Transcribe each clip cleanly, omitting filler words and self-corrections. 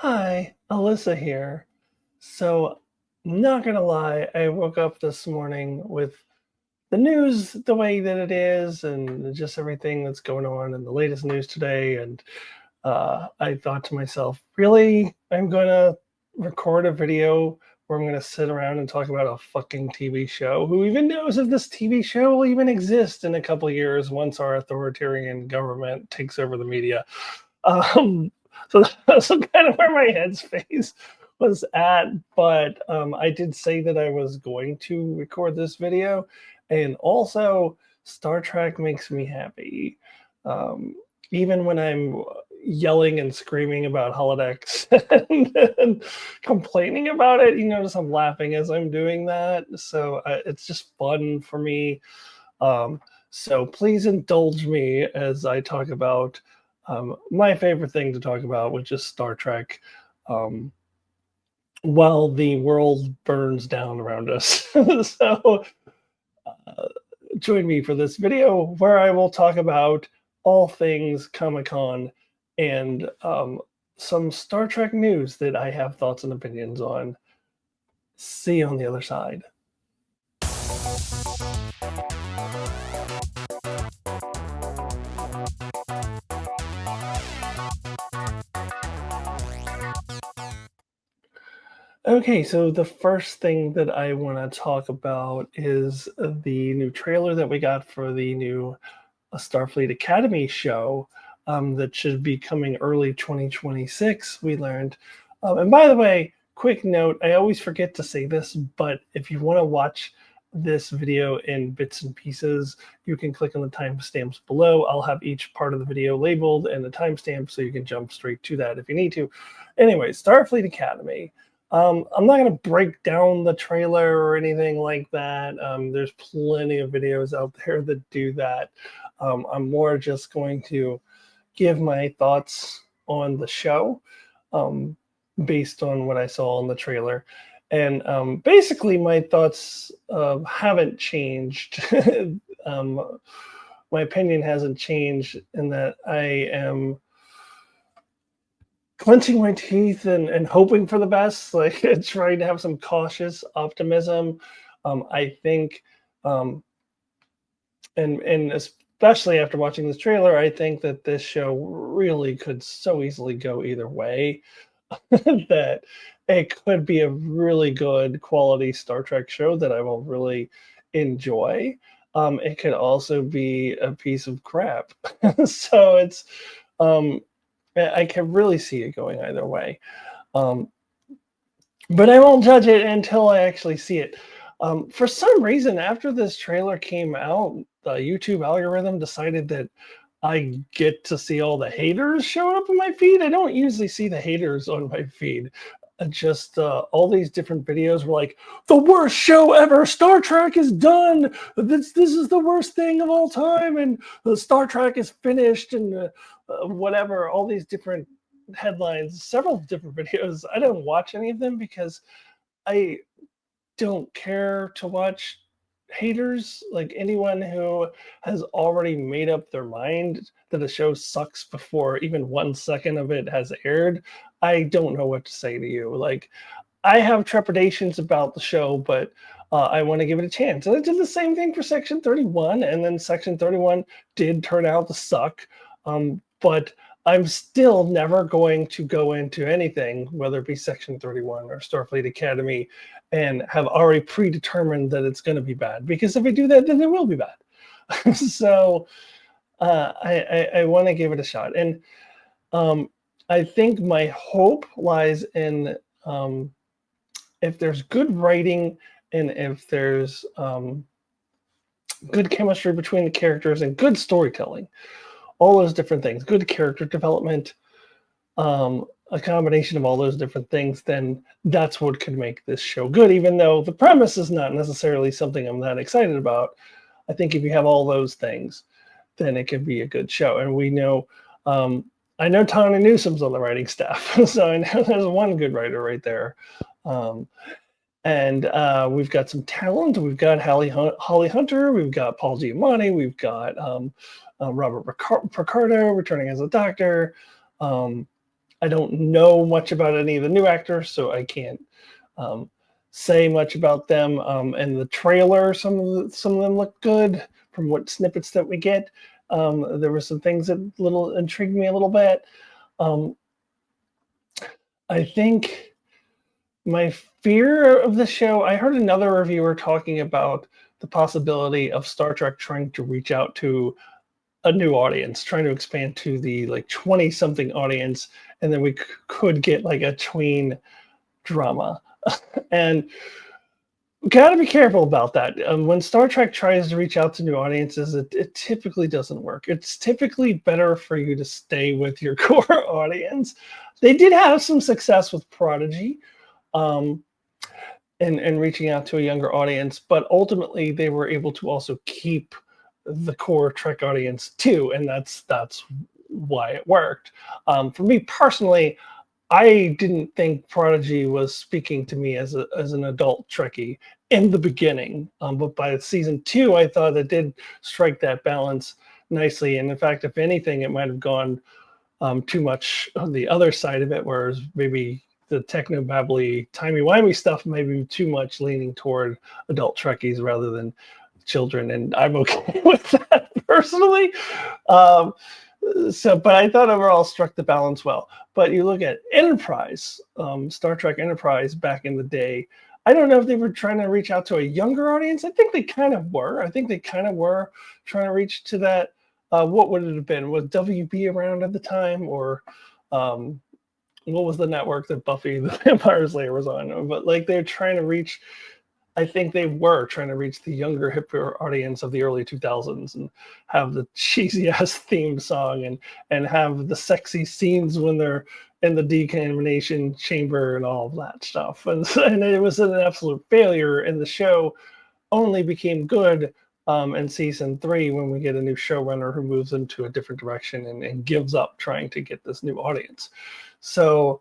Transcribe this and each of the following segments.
Hi, Alyssa here. So, not gonna lie, I woke up this morning with the news the way that it is and just everything that's going on in the latest news today. And I thought to myself, really? I'm gonna record a video where I'm gonna sit around and talk about a fucking TV show? Who even knows if this TV show will even exist in a couple of years once our authoritarian government takes over the media? Um, so that's kind of where my headspace was at. But I did say that I was going to record this video, and also Star Trek makes me happy. Um, Even when I'm yelling and screaming about holodecks and complaining about it, you notice I'm laughing as I'm doing that. So it's just fun for me. Um, so please indulge me as I talk about my favorite thing to talk about, which is Star Trek, um, while the world burns down around us. So uh, join me for this video where I will talk about all things Comic Con and some Star Trek news that I have thoughts and opinions on. See you on the other side. Okay, so the first thing that I want to talk about is the new trailer that we got for the new Starfleet Academy show that should be coming early 2026, we learned. And by the way, quick note, I always forget to say this, but if you want to watch this video in bits and pieces, you can click on the timestamps below. I'll have each part of the video labeled and the timestamp so you can jump straight to that if you need to. Anyway, Starfleet Academy. I'm not going to break down the trailer or anything like that. There's plenty of videos out there that do that. I'm more just going to give my thoughts on the show um, based on what I saw in the trailer. And basically, my thoughts haven't changed. um, my opinion hasn't changed in that I am clenching my teeth and hoping for the best, like trying to have some cautious optimism. I think, um, and especially after watching this trailer, I think that this show really could so easily go either way. That it could be a really good quality Star Trek show that I will really enjoy. It could also be a piece of crap. So it's um, I can really see it going either way. Um, but I won't judge it until I actually see it. For some reason, after this trailer came out, the YouTube algorithm decided that I get to see all the haters showing up in my feed. I don't usually see the haters on my feed. Just all these different videos were like, the worst show ever. Star Trek is done. This is the worst thing of all time. And Star Trek is finished and whatever. All these different headlines, several different videos. I don't watch any of them because I don't care to watch haters, like anyone who has already made up their mind that a show sucks before even 1 second of it has aired. I don't know what to say to you. Like, I have trepidations about the show, but I want to give it a chance. And I did the same thing for Section 31, and then Section 31 did turn out to suck. But I'm still never going to go into anything, whether it be Section 31 or Starfleet Academy, and have already predetermined that it's going to be bad. Because if I do that, then it will be bad. So I want to give it a shot. And um, I think my hope lies in if there's good writing and if there's good chemistry between the characters and good storytelling, all those different things, good character development, a combination of all those different things, then that's what could make this show good. Even though the premise is not necessarily something I'm that excited about, I think if you have all those things, then it could be a good show. And we know, I know Tony Newsom's on the writing staff, so I know there's one good writer right there. Um, and we've got some talent. We've got Holly Hunter. We've got Paul Giamatti. We've got Robert Picardo returning as a doctor. Um, I don't know much about any of the new actors, so I can't um, say much about them. And the trailer, some of them look good from what snippets that we get. There were some things that little intrigued me a little bit. Um, I think my fear of the show. I heard another reviewer talking about the possibility of Star Trek trying to reach out to a new audience, trying to expand to the like 20 something audience, and then we could get like a tween drama. And got to be careful about that. When Star Trek tries to reach out to new audiences, it typically doesn't work. It's typically better for you to stay with your core audience. They did have some success with Prodigy, um, and reaching out to a younger audience, but ultimately they were able to also keep the core Trek audience too, and that's why it worked. For me personally, I didn't think Prodigy was speaking to me as an adult Trekkie in the beginning, but by season two, I thought it did strike that balance nicely. And in fact, if anything, it might have gone too much on the other side of it, whereas maybe the techno babbly timey wimey stuff may be too much leaning toward adult Trekkies rather than children, and I'm okay with that personally. Um, but I thought overall struck the balance well. But you look at Enterprise, Star Trek Enterprise back in the day. I don't know if they were trying to reach out to a younger audience. I think they kind of were. I think they kind of were trying to reach to that. What would it have been? Was WB around at the time, or um, what was the network that Buffy the Vampire Slayer was on? But like they're trying to reach, I think they were trying to reach the younger, hipper audience of the early 2000s and have the cheesy ass theme song and have the sexy scenes when they're in the decontamination chamber and all of that stuff. And it was an absolute failure. And the show only became good in season three when we get a new showrunner who moves into a different direction and gives up trying to get this new audience. So,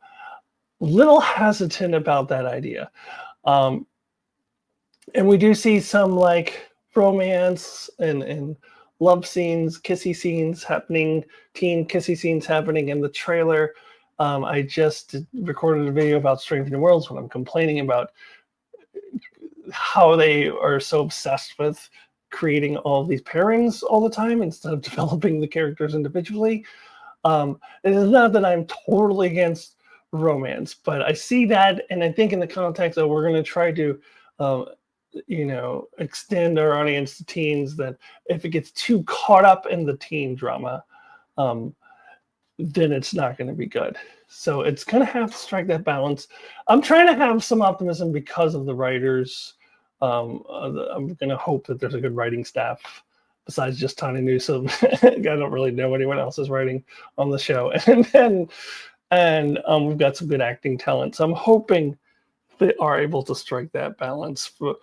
little hesitant about that idea. Um, and we do see some like romance and love scenes, kissy scenes happening, teen kissy scenes happening in the trailer. I just recorded a video about Strange New Worlds when I'm complaining about how they are so obsessed with creating all these pairings all the time instead of developing the characters individually. It is not that I'm totally against romance, but I see that, and I think in the context of we're going to try to, um, extend our audience to teens, that if it gets too caught up in the teen drama, um, then it's not going to be good. So it's going to have to strike that balance. I'm trying to have some optimism because of the writers. I'm going to hope that there's a good writing staff besides just Tony Newsom. I don't really know anyone else is writing on the show, and we've got some good acting talent. So I'm hoping they are able to strike that balance for,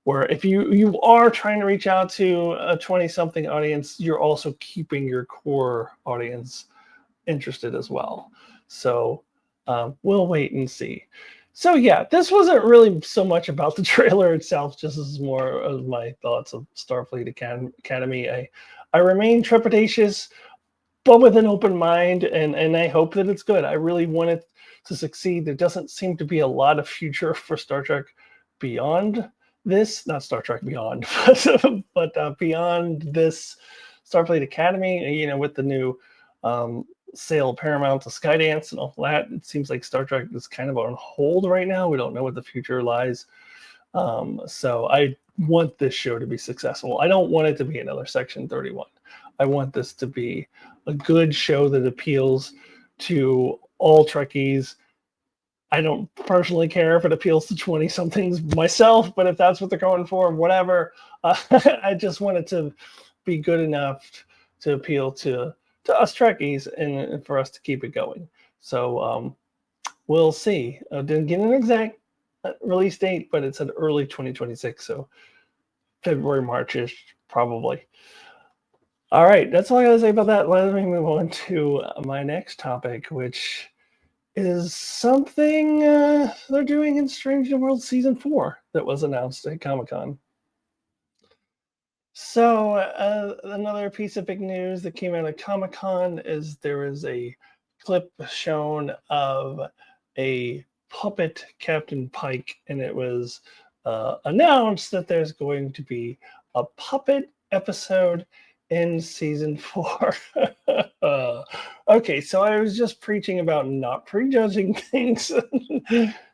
where if you are trying to reach out to a 20 something audience, you're also keeping your core audience interested as well. So we'll wait and see. So yeah, this wasn't really so much about the trailer itself, just as more of my thoughts of Starfleet Academy. I remain trepidatious, but with an open mind, and I hope that it's good. I really want it to succeed. There doesn't seem to be a lot of future for Star Trek beyond this, not Star Trek Beyond, but beyond this Starfleet Academy. With the new sale of Paramount to Skydance and all that, it seems like Star Trek is kind of on hold right now. We don't know what the future lies. So I want this show to be successful. I don't want it to be another Section 31. I want this to be a good show that appeals to all Trekkies. I don't personally care if it appeals to 20 somethings myself, but if that's what they're going for, whatever. I just want it to be good enough to appeal to us Trekkies and for us to keep it going. So we'll see. I didn't get an exact release date, but it said early 2026. So February, March-ish, probably. All right, that's all I gotta say about that. Let me move on to my next topic, which is something they're doing in Strange New World Season 4 that was announced at Comic-Con. So another piece of big news that came out of Comic-Con is there is a clip shown of a puppet Captain Pike, and it was announced that there's going to be a puppet episode in season 4. Okay, so I was just preaching about not prejudging things,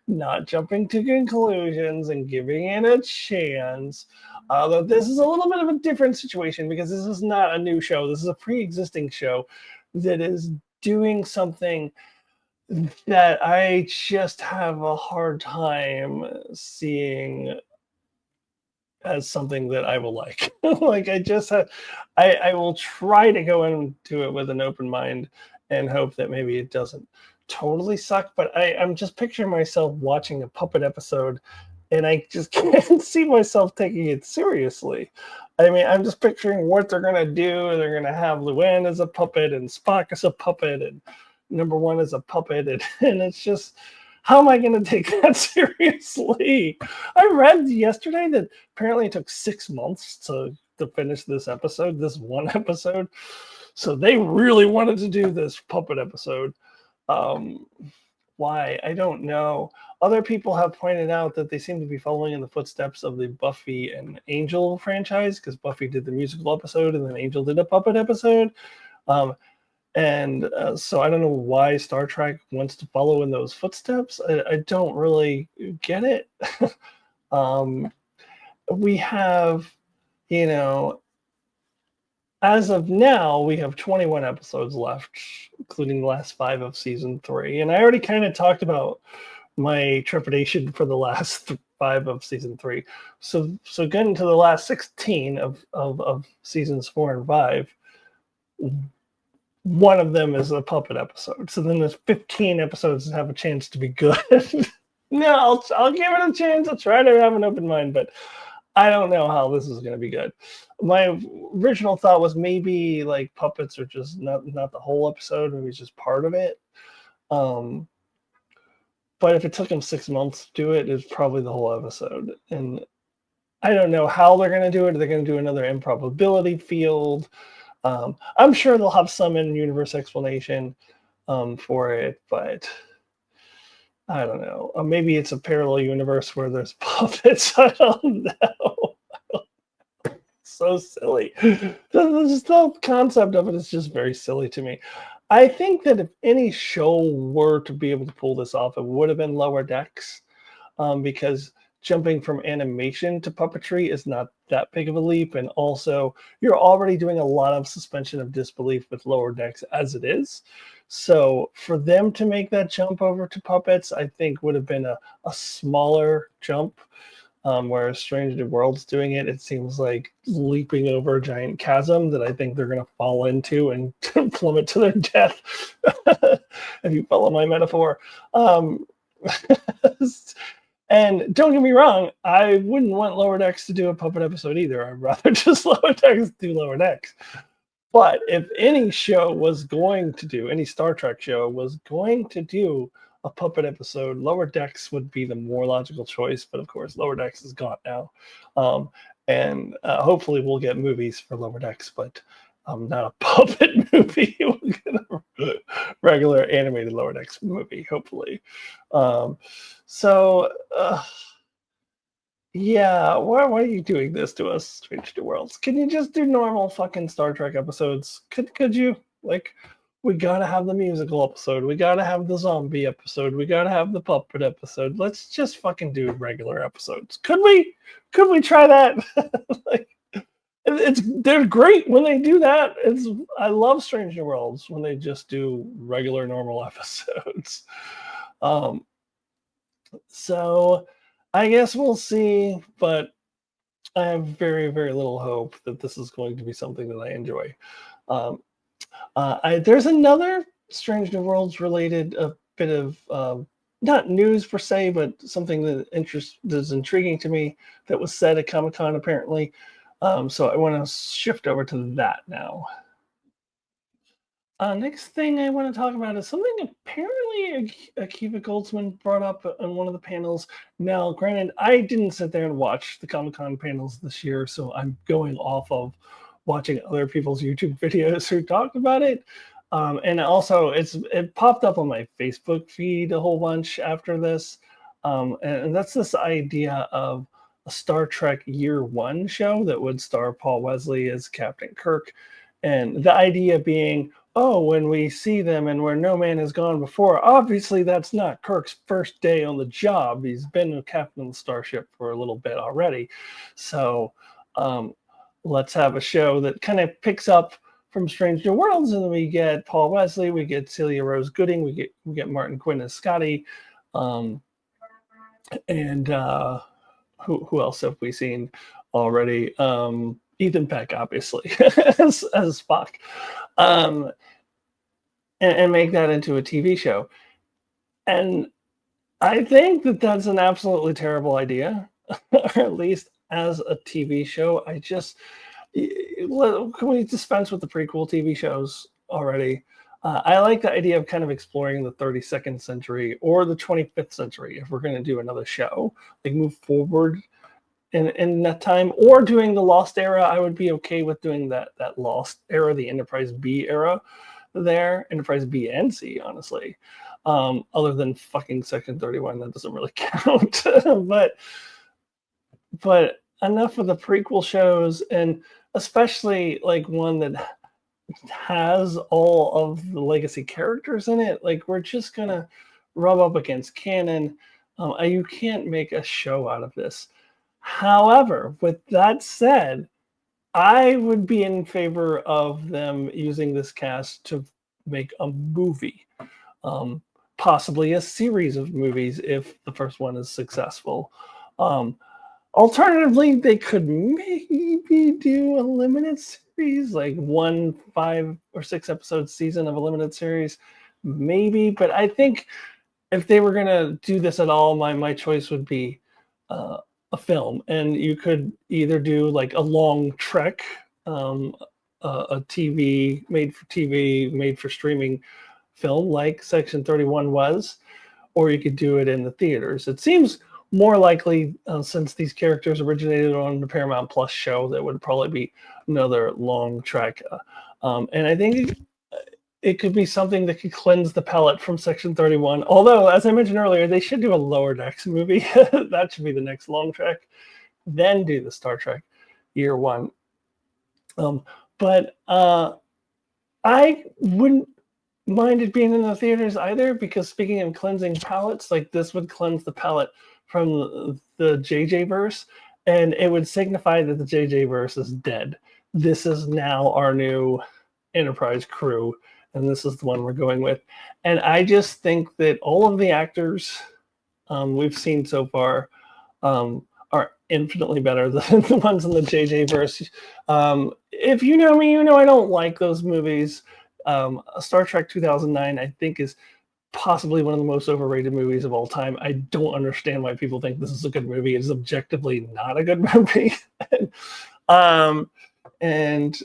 not jumping to conclusions, and giving it a chance. Although this is a little bit of a different situation because this is not a new show. This is a pre-existing show that is doing something that I just have a hard time seeing as something that I will like. Like I just have, I will try to go into it with an open mind and hope that maybe it doesn't totally suck. But I'm just picturing myself watching a puppet episode, and I just can't see myself taking it seriously. I mean, I'm just picturing what they're gonna do. They're gonna have Luann as a puppet and Spock as a puppet and number one as a puppet, and it's just how am I going to take that seriously? I read yesterday that apparently it took 6 months to finish this episode, this one episode. So they really wanted to do this puppet episode. Um, why? I don't know. Other people have pointed out that they seem to be following in the footsteps of the Buffy and Angel franchise because Buffy did the musical episode and then Angel did a puppet episode. Um, and so I don't know why Star Trek wants to follow in those footsteps. I don't really get it. um, we have, you know, as of now, we have 21 episodes left, including the last 5 of season 3. And I already kind of talked about my trepidation for the last 5 of season 3. So getting to the last 16 of seasons 4 and 5, one of them is a puppet episode. So then there's 15 episodes that have a chance to be good. No, I'll give it a chance. I'll try to have an open mind, but I don't know how this is going to be good. My original thought was maybe like puppets are just not the whole episode, maybe it's just part of it. But if it took them 6 months to do it, it's probably the whole episode. And I don't know how they're going to do it. Are they going to do another improbability field? I'm sure they'll have some in-universe explanation for it, but I don't know. Maybe it's a parallel universe where there's puppets. I don't know. So silly. The concept of it is just very silly to me. I think that if any show were to be able to pull this off, it would have been Lower Decks, because jumping from animation to puppetry is not that big of a leap. And also, you're already doing a lot of suspension of disbelief with Lower Decks as it is. So for them to make that jump over to puppets, I think would have been a smaller jump. Whereas Strange New Worlds doing it, it seems like leaping over a giant chasm that I think they're going to fall into and plummet to their death. If you follow my metaphor. And don't get me wrong, I wouldn't want Lower Decks to do a puppet episode either. I'd rather just Lower Decks do Lower Decks. But if any show was going to do, any Star Trek show was going to do a puppet episode, Lower Decks would be the more logical choice. But of course, Lower Decks is gone now. And hopefully we'll get movies for Lower Decks, but not a puppet movie. We'll get a regular animated Lower Decks movie, hopefully. Yeah, why are you doing this to us, Strange New Worlds? Can you just do normal fucking Star Trek episodes? Could you? Like, we gotta have the musical episode. We gotta have the zombie episode. We gotta have the puppet episode. Let's just fucking do regular episodes. Could we? Could we try that? Like, they're great when they do that. I love Strange New Worlds when they just do regular normal episodes. So I guess we'll see, but I have very, very little hope that this is going to be something that I enjoy. There's another Strange New Worlds related bit of not news per se, but something that's intriguing to me that was said at Comic-Con apparently. So I want to shift over to that now. Next thing I want to talk about is something apparently Akiva Goldsman brought up on one of the panels. Now, granted, I didn't sit there and watch the Comic-Con panels this year, so I'm going off of watching other people's YouTube videos who talked about it. And also, it popped up on my Facebook feed a whole bunch after this, and that's this idea of a Star Trek Year One show that would star Paul Wesley as Captain Kirk, and the idea being, oh, when we see them and where no man has gone before, obviously that's not Kirk's first day on the job. He's been a captain of the starship for a little bit already, so um, let's have a show that kind of picks up from Strange New Worlds, and then we get Paul Wesley, we get Celia Rose Gooding, we get Martin Quinn as Scotty, um, and who else have we seen already? Ethan Peck, obviously, as Spock, um, and make that into a TV show. And I think that that's an absolutely terrible idea, or at least as a TV show. Can we dispense with the prequel TV shows already? I like the idea of kind of exploring the 32nd century or the 25th century if we're going to do another show, like move forward in that time, or doing the Lost era. I would be okay with doing that Lost era, the Enterprise B era, there, Enterprise B and C, honestly. Other than fucking Section 31, that doesn't really count. but enough of the prequel shows, and especially like one that has all of the legacy characters in it. Like, we're just gonna rub up against canon. You can't make a show out of this. However, with that said, I would be in favor of them using this cast to make a movie, um, possibly a series of movies if the first one is successful. Um, Alternatively, they could maybe do a limited series, like 5 or 6 episode season of a limited series, maybe. But I think if they were gonna do this at all, my choice would be uh, a film, and you could either do like a long trek, um, a TV made for streaming film, like Section 31 was, or you could do it in the theaters. It seems more likely, since these characters originated on the Paramount Plus show, that would probably be another long trek. And I think it could be something that could cleanse the palate from Section 31. Although, as I mentioned earlier, they should do a Lower Decks movie. That should be the next long trek. Then do the Star Trek Year One. But I wouldn't mind it being in the theaters either, because speaking of cleansing palettes, like, this would cleanse the palette from the JJ verse, and it would signify that the JJ verse is dead. This is now our new Enterprise crew, and this is the one we're going with. And I just think that all of the actors we've seen so far are infinitely better than the ones in the JJ verse. If you know me, you know I don't like those movies. Star Trek 2009, I think, is possibly one of the most overrated movies of all time. I don't understand why people think this is a good movie. It is objectively not a good movie. And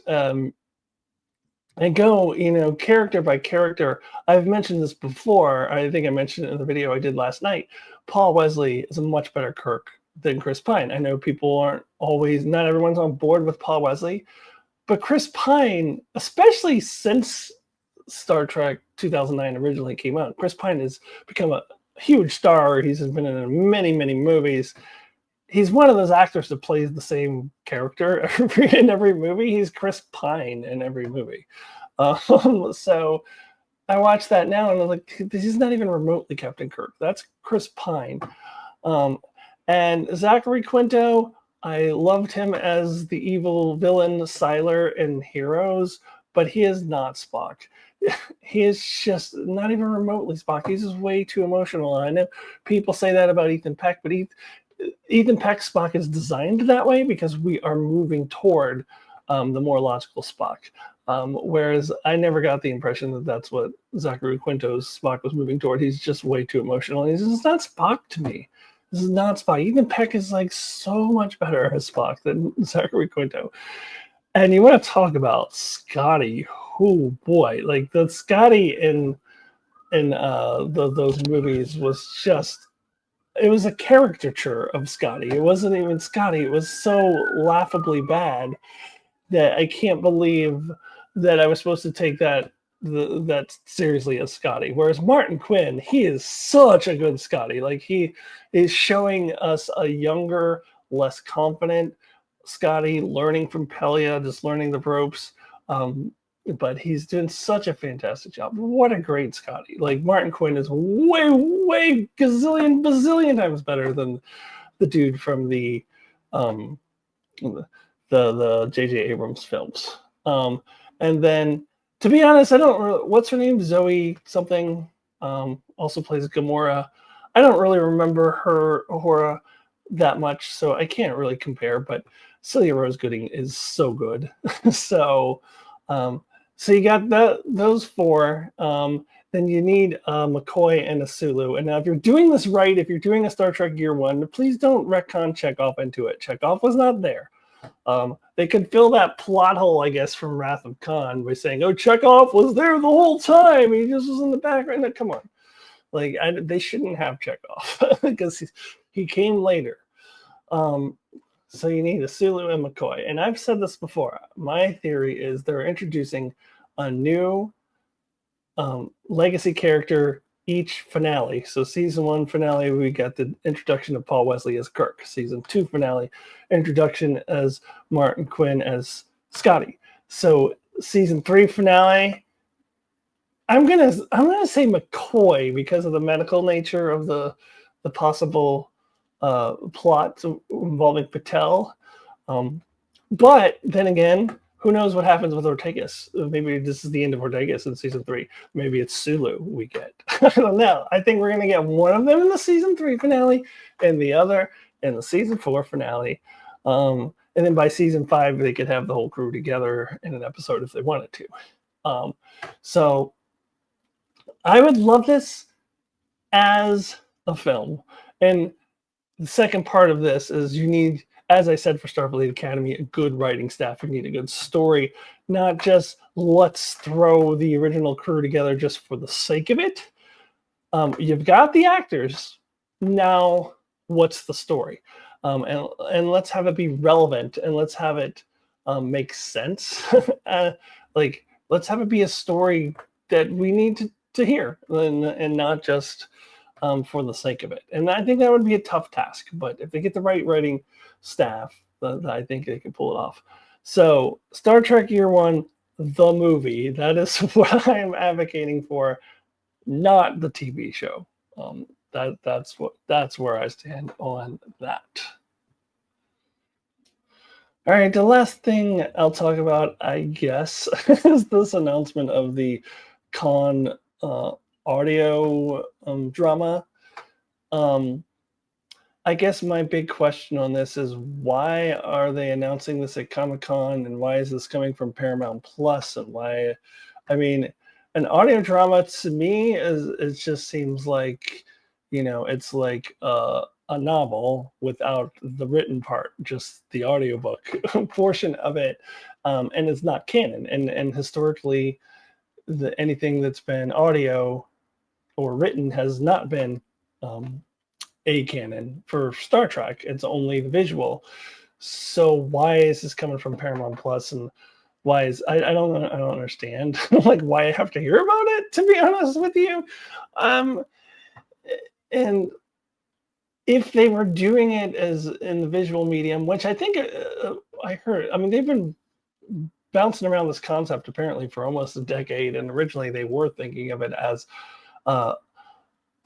go, character by character. I've mentioned this before. I think I mentioned it in the video I did last night. Paul Wesley is a much better Kirk than Chris Pine. I know not everyone's on board with Paul Wesley, but Chris Pine, especially since Star Trek 2009 originally came out, Chris Pine has become a huge star. He's been in many, many movies. He's one of those actors that plays the same character in every movie. He's Chris Pine in every movie. So I watched that now and I'm like, this is not even remotely Captain Kirk. That's Chris Pine. And Zachary Quinto, I loved him as the evil villain Sylar in Heroes, but he is not Spock. He is just not even remotely Spock. He's just way too emotional. And I know people say that about Ethan Peck, but Ethan Peck's Spock is designed that way because we are moving toward the more logical Spock. Whereas I never got the impression that that's what Zachary Quinto's Spock was moving toward. He's just way too emotional. He's just not Spock to me. This is not Spock. Ethan Peck is like so much better as Spock than Zachary Quinto. And you want to talk about Scotty? Oh boy, like the Scotty in those movies was just. It was a caricature of Scotty. It wasn't even Scotty. It was so laughably bad that I can't believe that I was supposed to take that that's seriously a Scotty. Whereas Martin Quinn, he is such a good Scotty. Like he is showing us a younger, less confident Scotty, learning from Pelia, just learning the ropes. Um, but he's doing such a fantastic job. What a great Scotty! Like Martin Quinn is way gazillion bazillion times better than the dude from um, the J.J. Abrams films. And then, to be honest, I don't. What's her name? Zoe something. Also plays Gamora. I don't really remember her Ahura that much, so I can't really compare. But Celia Rose Gooding is so good. so, um, so you got those four. Then you need a McCoy and a Sulu. And now, if you're doing this right, if you're doing a Star Trek Year One, please don't retcon Chekhov into it. Chekhov was not there. They could fill that plot hole, I guess, from Wrath of Khan by saying, "Oh, Chekhov was there the whole time. He just was in the background." No, come on, like they shouldn't have Chekhov because he came later. So you need a Sulu and McCoy. And I've said this before. My theory is they're introducing a new legacy character each finale. So season 1 finale, we got the introduction of Paul Wesley as Kirk. Season 2 finale, introduction as Martin Quinn as Scotty. So season 3 finale, I'm gonna say McCoy because of the medical nature of the possible plot involving Patel. But then again, who knows what happens with Ortegas? Maybe this is the end of Ortegas in season 3. Maybe it's Sulu we get. I don't know. I think we're going to get one of them in the season 3 finale and the other in the season 4 finale. And then by season 5, they could have the whole crew together in an episode if they wanted to. So I would love this as a film. And the second part of this is you need, as I said for Starfleet Academy, a good writing staff. You need a good story, not just let's throw the original crew together just for the sake of it. You've got the actors. Now, what's the story? And let's have it be relevant, and let's have it make sense. Let's have it be a story that we need to hear, and not just for the sake of it. And I think that would be a tough task, but if they get the right writing staff, I think they can pull it off. So Star Trek Year One, the movie, that is what I am advocating for, not the TV show. That's where I stand on that. All right, the last thing I'll talk about, I guess, is this announcement of the Khan audio drama. I guess my big question on this is, why are they announcing this at Comic-Con, and why is this coming from Paramount Plus, and why? I mean, an audio drama to me it just seems like, it's like a novel without the written part, just the audiobook portion of it, and it's not canon. And historically, anything that's been audio or written has not been a canon for Star Trek. It's only the visual. So why is this coming from Paramount Plus, and why is I don't understand like why I have to hear about it, to be honest with you. And if they were doing it as in the visual medium, which I think I heard, I mean, they've been bouncing around this concept apparently for almost a decade, and originally they were thinking of it as a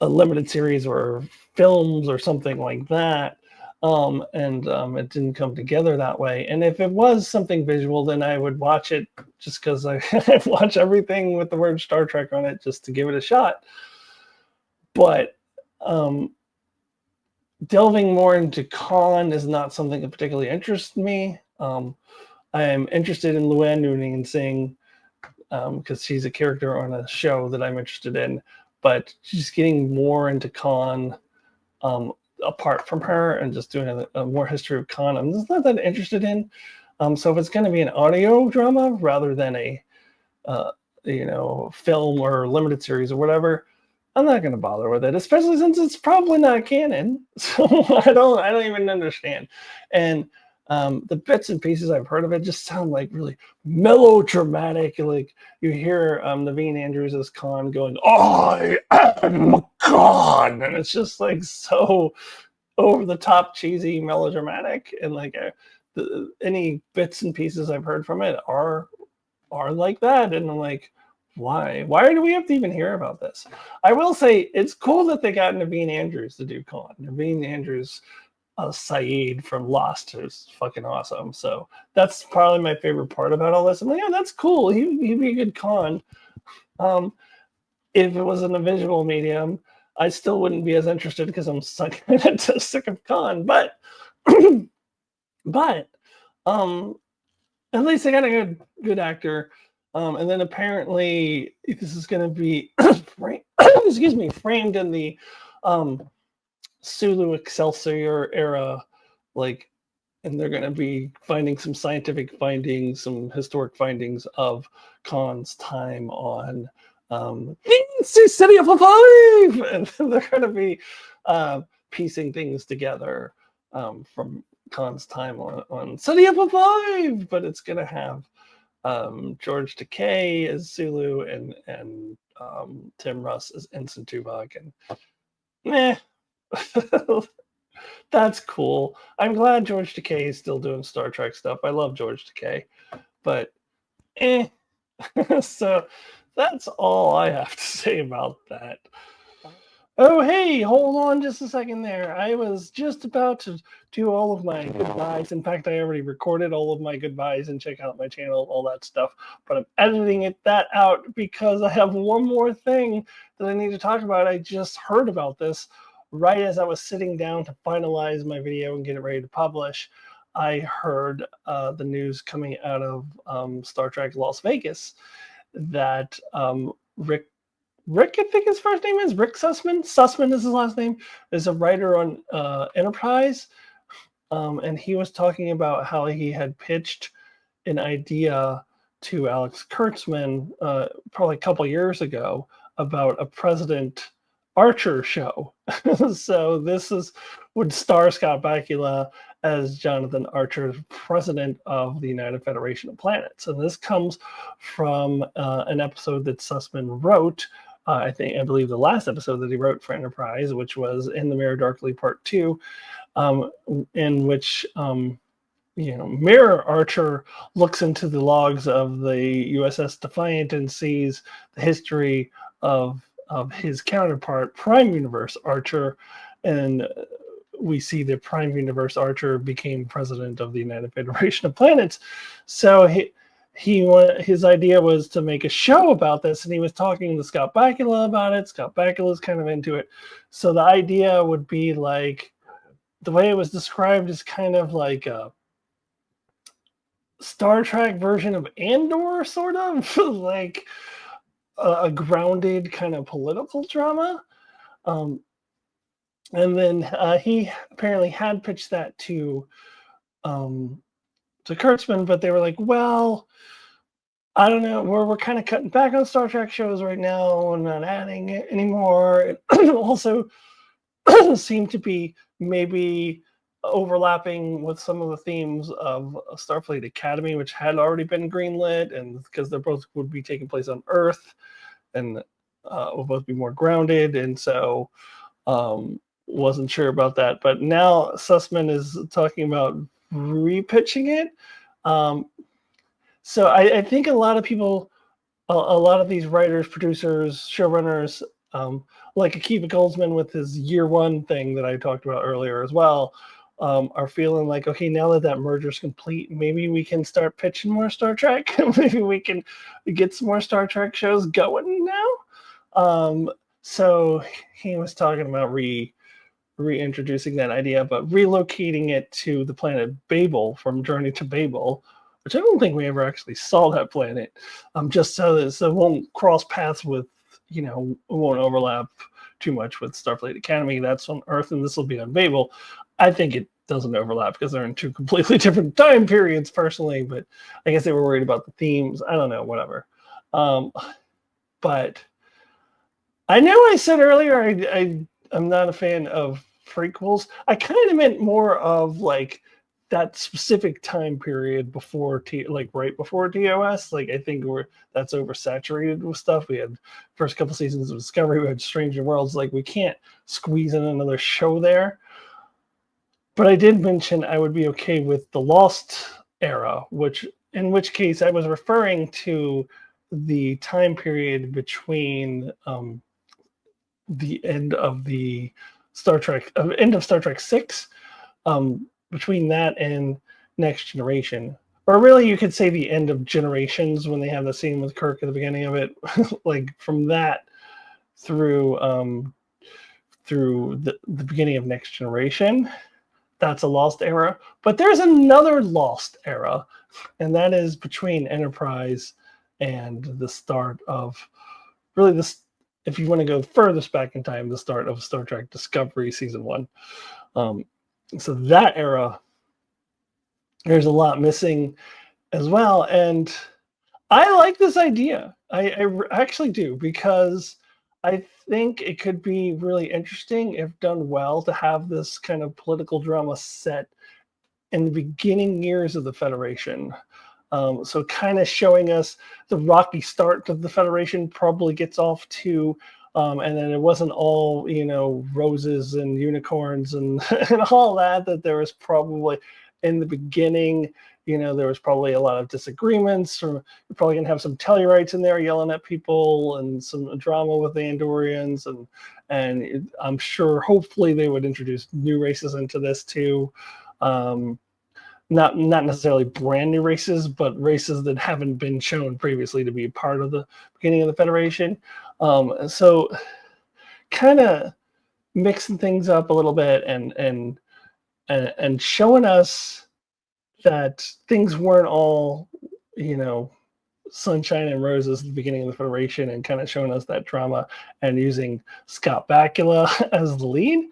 limited series or films or something like that. It didn't come together that way. And if it was something visual, then I would watch it just because I watch everything with the word Star Trek on it just to give it a shot. But delving more into Khan is not something that particularly interests me. I am interested in Luann Noonan Singh because she's a character on a show that I'm interested in. But just getting more into Khan apart from her and just doing a more history of Khan, I'm just not that interested in. So if it's going to be an audio drama rather than a film or limited series or whatever, I'm not going to bother with it, especially since it's probably not canon. So I don't even understand. And The bits and pieces I've heard of it just sound like really melodramatic. Like you hear Naveen Andrews as Khan going, "I am Khan," and it's just like so over the top, cheesy, melodramatic, and like any bits and pieces I've heard from it are like that, and I'm like, why do we have to even hear about this? I will say it's cool that they got Naveen Andrews to do Khan. Naveen Andrews, Saeed from Lost is fucking awesome. So that's probably my favorite part about all this. I'm like, yeah, that's cool. He'd be a good Khan. Um, if it was in a visual medium, I still wouldn't be as interested because I'm sick of Khan. But but um, at least they got a good actor. And then apparently this is going to be excuse me, framed in the Sulu Excelsior era, like, and they're going to be finding some scientific findings, some historic findings of Khan's time on City of Five, and they're going to be piecing things together from Khan's time on City of Five, but it's going to have George Takei as Sulu and Tim Russ as Ensign Tuvok, and meh. That's cool. I'm glad George Takei is still doing Star Trek stuff. I love George Takei, but eh. So that's all I have to say about that. Oh, hey, hold on just a second there. I was just about to do all of my goodbyes. In fact, I already recorded all of my goodbyes and check out my channel, all that stuff. But I'm editing that out because I have one more thing that I need to talk about. I just heard about this right as I was sitting down to finalize my video and get it ready to publish. I heard the news coming out of Star Trek Las Vegas that Rick, I think his first name is Rick Sussman. Sussman is his last name. Is a writer on Enterprise, and he was talking about how he had pitched an idea to Alex Kurtzman probably a couple years ago about a President Archer show. So this would star Scott Bakula as Jonathan Archer, president of the United Federation of Planets. And this comes from an episode that Sussman wrote. I believe the last episode that he wrote for Enterprise, which was In the Mirror Darkly Part 2, in which Mirror Archer looks into the logs of the USS Defiant and sees the history of his counterpart, Prime Universe Archer, and we see that Prime Universe Archer became president of the United Federation of Planets. So his idea was to make a show about this, and he was talking to Scott Bakula about it. Scott Bakula's kind of into it. So the idea would be like, the way it was described is kind of like a Star Trek version of Andor, sort of like a grounded kind of political drama. And then he apparently had pitched that to Kurtzman, but they were like, well, I don't know, we're kind of cutting back on Star Trek shows right now and not adding it anymore. It also seem to be maybe overlapping with some of the themes of Starfleet Academy, which had already been greenlit, and because they're both would be taking place on Earth and will both be more grounded, and so wasn't sure about that. But now Sussman is talking about repitching it. So I think a lot of people, a lot of these writers, producers, showrunners, like Akiva Goldsman with his year one thing that I talked about earlier as well, are feeling like, okay, now that that merger's complete, maybe we can start pitching more Star Trek. Maybe we can get some more Star Trek shows going now. So he was talking about reintroducing that idea, but relocating it to the planet Babel from Journey to Babel, which I don't think we ever actually saw that planet, just so that it won't cross paths with, it won't overlap too much with Starfleet Academy. That's on Earth, and this will be on Babel. I think it doesn't overlap because they're in two completely different time periods, personally, but I guess they were worried about the themes. I don't know, whatever. But I know I said earlier I'm not a fan of prequels. I kind of meant more of like that specific time period before like right before TOS, like I think that's oversaturated with stuff. We had first couple seasons of Discovery, we had Stranger Worlds, like we can't squeeze in another show there. But I did mention I would be okay with the Lost era, in which case I was referring to the time period between the end of the end of Star Trek 6, between that and Next Generation. Or really, you could say the end of Generations when they have the scene with Kirk at the beginning of it. Like from that through through the beginning of Next Generation. That's a lost era. But there's another lost era, and that is between Enterprise and the start of really this. If you want to go furthest back in time, the start of Star Trek Discovery Season 1. So that era, there's a lot missing as well. And I like this idea. I actually do, because I think it could be really interesting if done well to have this kind of political drama set in the beginning years of the Federation. So kind of showing us the rocky start of the Federation probably gets off to, and then it wasn't all, roses and unicorns and, and all that, that there was probably in the beginning, there was probably a lot of disagreements, or you're probably going to have some Tellurites in there yelling at people and some drama with the Andorians. And I'm sure hopefully they would introduce new races into this too. Not necessarily brand new races, but races that haven't been shown previously to be part of the beginning of the Federation. So kind of mixing things up a little bit and showing us that things weren't all, sunshine and roses at the beginning of the Federation, and kind of showing us that drama and using Scott Bakula as the lead.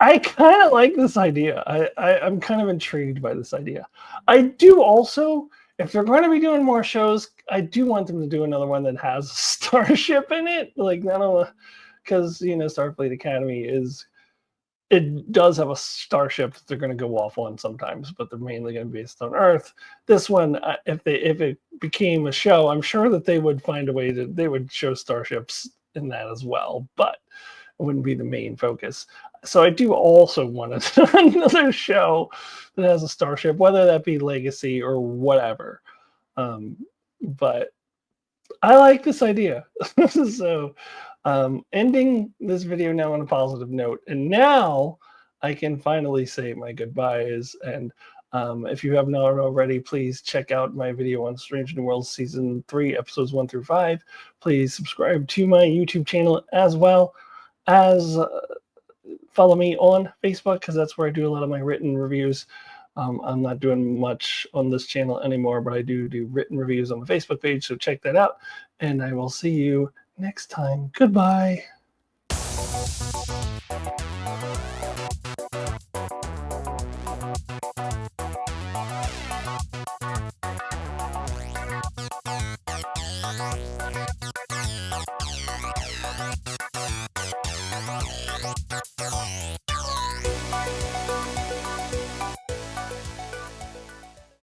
I kind of like this idea. I'm kind of intrigued by this idea. I do also, if they're going to be doing more shows, I do want them to do another one that has a starship in it. Like, not only because, Starfleet Academy it does have a starship that they're going to go off on sometimes, but they're mainly going to be based on Earth. This one, if it became a show, I'm sure that they would find a way that they would show starships in that as well, but it wouldn't be the main focus. So I do also want another show that has a starship, whether that be Legacy or whatever. But I like this idea. So ending this video now on a positive note. And now I can finally say my goodbyes. And if you have not already, please check out my video on Strange New Worlds Season 3, Episodes 1 through 5. Please subscribe to my YouTube channel, as well as follow me on Facebook, because that's where I do a lot of my written reviews. I'm not doing much on this channel anymore, but I do written reviews on my Facebook page, so check that out. And I will see you next time. Goodbye.